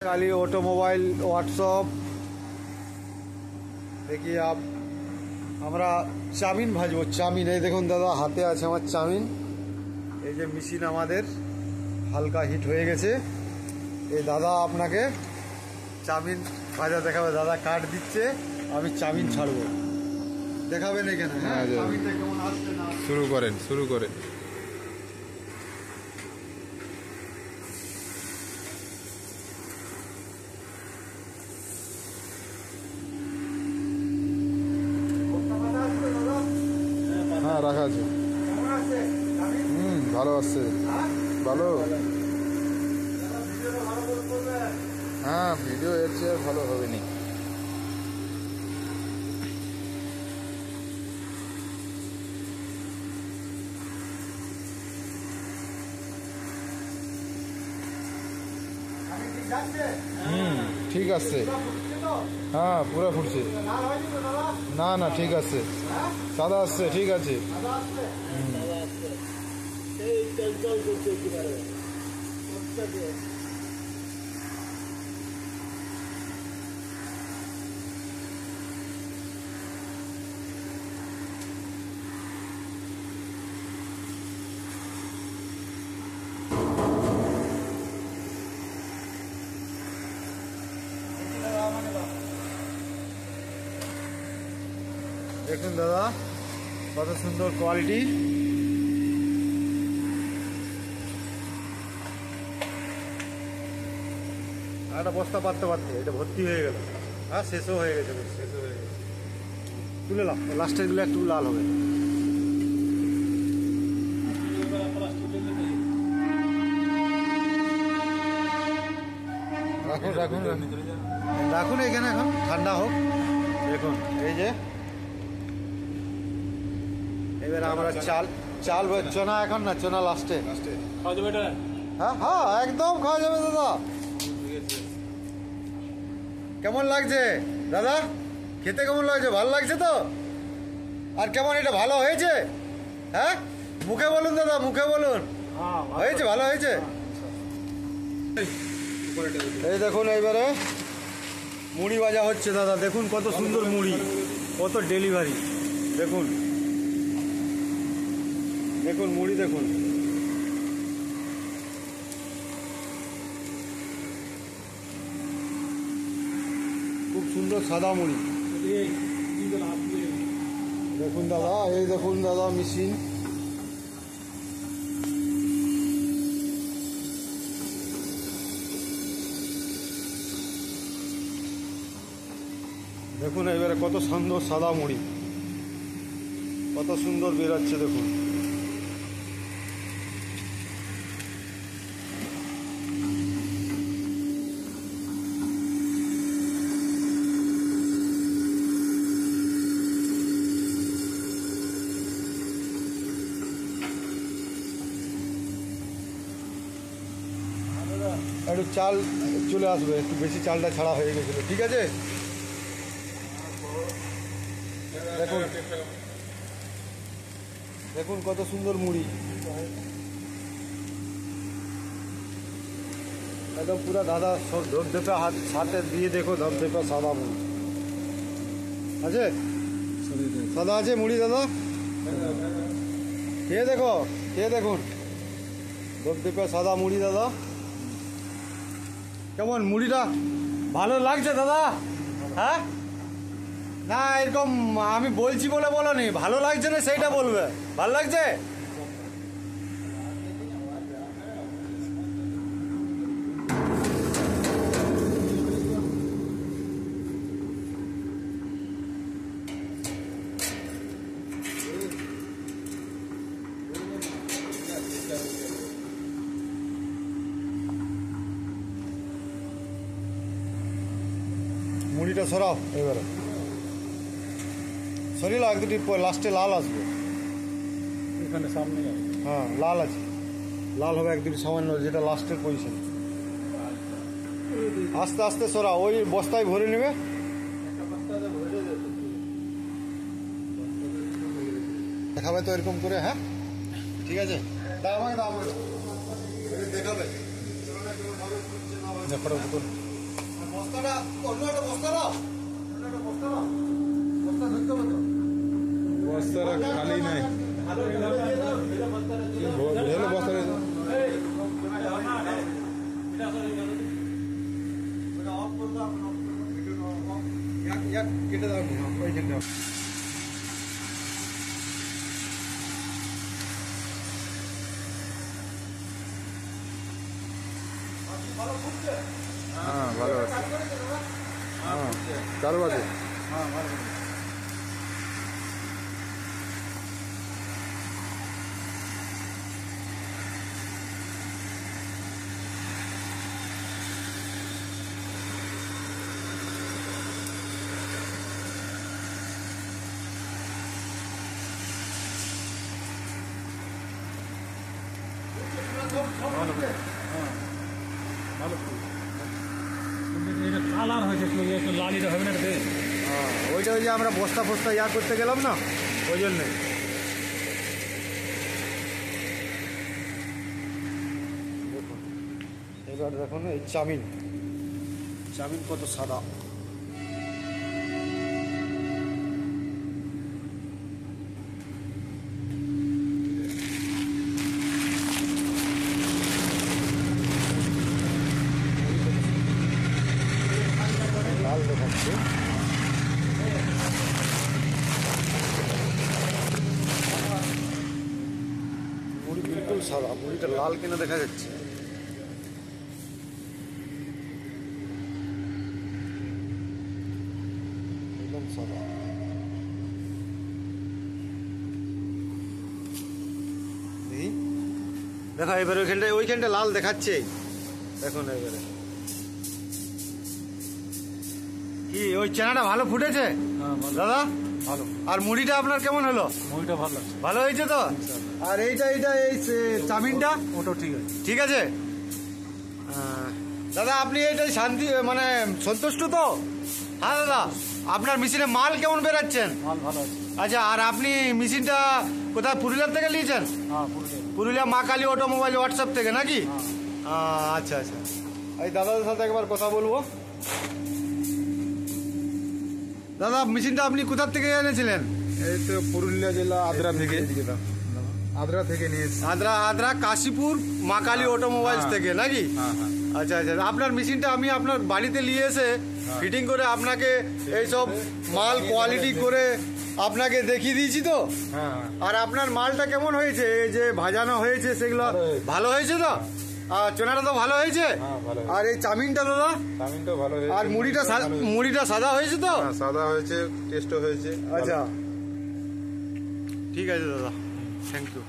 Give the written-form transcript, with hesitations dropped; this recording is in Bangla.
काली ऑटोमोबाइल वर्कशॉप देखिए आप আমরা চাউমিন ভাজবো। চাউমিন এই দেখুন দাদা, হাতে আছে আমার চাউমিন। এই যে মেশিন আমাদের হালকা হিট হয়ে গেছে। এই দাদা আপনাকে চাউমিন ভাজা দেখাবে। দাদা কাট দিচ্ছে, আমি চাউমিন ছাড়বো, দেখাবেন এখানে। হ্যাঁ, চাউমিনটা কেমন আসছে না শুরু করেন। হ্যাঁ, রাখা আছে। ভালো আসছে, ভালো। হ্যাঁ, ভিডিও এর চেয়ে ভালো হবে নি। ঠিক আছে। হ্যাঁ, পুরো ফুটছে। না না, ঠিক আছে, সাদা আসছে, ঠিক আছে। দেখুন দাদা কত সুন্দর কোয়ালিটি। একটা বস্তা পাততে পারতে এটা ভর্তি হয়ে গেল। হ্যাঁ, শেষও হয়ে গেছে, তুলে নাও। লাস্টের গুলো একটু লাল হবে। রাখুন রাখুন রাখুন এখানে, এখন ঠান্ডা হোক। দেখুন এই যে এবার আমরা চাল চনা, এখন না চনা লাস্টে খাওয়া যাবে। হ্যাঁ হ্যাঁ, একদম খাওয়া যাবে দাদা। কেমন লাগছে দাদা? খেতে কেমন লাগছে? ভালো লাগছে তো? আর কেমন, এটা ভালো হয়েছে? হ্যাঁ, মুখে বলুন দাদা, মুখে বলুন। হয়েছে, ভালো হয়েছে। এই দেখুন এইবারে মুড়ি ভাজা হচ্ছে দাদা। দেখুন কত সুন্দর মুড়ি, কত ডেলিভারি। দেখুন দেখুন মুড়ি দেখুন। খুব সুন্দর সাদা মুড়ি। দেখুন দাদা, এই দেখুন দাদা মেশিন। দেখুন এবারে কত সুন্দর সাদা মুড়ি, কত সুন্দর বেরাচ্ছে দেখুন। একটু চাল চলে আসবে, একটু বেশি চালটা ছাড়া হয়ে গেছিল। ঠিক আছে, দেখুন দেখুন কত সুন্দর মুড়ি, একদম পুরা দাদা সব ধপধপে হাতে দিয়ে দেখো, ধপধপে সাদা মুড়ি আছে, সাদা আছে মুড়ি দাদা। খেয়ে দেখো, খেয়ে দেখুন, ধপধপে সাদা মুড়ি দাদা। কেমন মুড়িটা ভালো লাগছে দাদা? হ্যাঁ, না এরকম আমি বলছি বলে বলোনি, ভালো লাগছে না সেইটা বলবে। ভালো লাগছে? মুড়িটা সরাও এবারে, সরিয়ে লাগ দুটি, লাস্টে লাল আসবে এখানে সামনে। হ্যাঁ, লাল আছে, লাল হবে এক দুটি সামান্য, যেটা লাস্টের পজিশন। আস্তে আস্তে সরাও, ওই বস্তায় ভরে নেবে। দেখাবে তো এরকম করে। হ্যাঁ, ঠিক আছে, দাও আমাকে, দাও আমাকে দেখাবে। বস্তাটা অন্য একটা বস্তা দাও, অন্য একটা বস্তা দাও, বস্তা ধরতে হবে তো। বস্তাটা খালি নাই ভেলো বস্তা কেটে দাও ওইখানটা। হ্যাঁ ভালো আছে, হ্যাঁ চালু আছে। হ্যাঁ ভালো। কালার হয়েছে একটু লালিটা হবে না রে। হ্যাঁ ওইটা ওই যে আমরা বস্তা ফস্তা ইয়া করতে গেলাম না, ওই জন্যে। দেখুন এবার দেখুন এই চাউমিন, চাউমিন কত সাদা। লাল দেখাচ্ছে, মুড়ি বিলকুল সাদা, মুড়িটা লাল কিনা দেখা যাচ্ছে। একদম সাদা। দেখি দেখা এবারে ওইখানটা লাল দেখাচ্ছে, দেখুন এবারে কি ওই চানাটা ভালো ফুটেছে দাদা? ভালো, আর মুড়িটা আপনার কেমন হলো? মুড়িটা ভালো লাগছে। ভালো হয়েছে তো? আর এইটা এই চাউমিনটা ওটাও ঠিক আছে। ঠিক আছে। দাদা আপনি এইটাই শান্তি মানে সন্তুষ্ট তো? হ্যাঁ দাদা, আপনার মেশিনে মাল কেমন বেরাচ্ছেন? মাল ভালো আছে। আচ্ছা, আর আপনি মেশিনটা কোথায় পুরুলিয়ার থেকে নিয়েছেন? হ্যাঁ পুরুলিয়া। পুরুলিয়া মা কালী অটোমোবাইল হোয়াটসঅ্যাপ থেকে নাকি? আচ্ছা আচ্ছা, এই দাদাদের সাথে একবার কথা বলবো। দাদা মেশিনটা আপনি কোথার থেকে এনেছিলেন? এই তো পুরুলিয়া জেলা আদ্রা থেকে, আদ্রা থেকে নিয়েছি। আদ্রা কাশীপুর মা কালী অটোমোবাইলস থেকে নাকি? হ্যাঁ হ্যাঁ। আচ্ছা আচ্ছা, আপনার মেশিনটা আমি আপনার বাড়িতে নিয়ে এসে ফিটিং করে আপনাকে এইসব মাল কোয়ালিটি করে আপনাকে দেখিয়ে দিয়েছি তো। হ্যাঁ আর আপনার মালটা কেমন হয়েছে? এই যে ভাজানো হয়েছে সেগুলো ভালো হয়েছে তো? আর চোনাটা তো ভালো হয়েছে। হ্যাঁ ভালো। আর এই চাউমিনটা দাদা? চাউমিনটাও ভালো হয়েছে। আর মুড়িটা সাদা হয়েছে তো? হ্যাঁ সাদা হয়েছে, টেস্টও হয়েছে। আচ্ছা ঠিক আছে দাদা, থ্যাংক ইউ।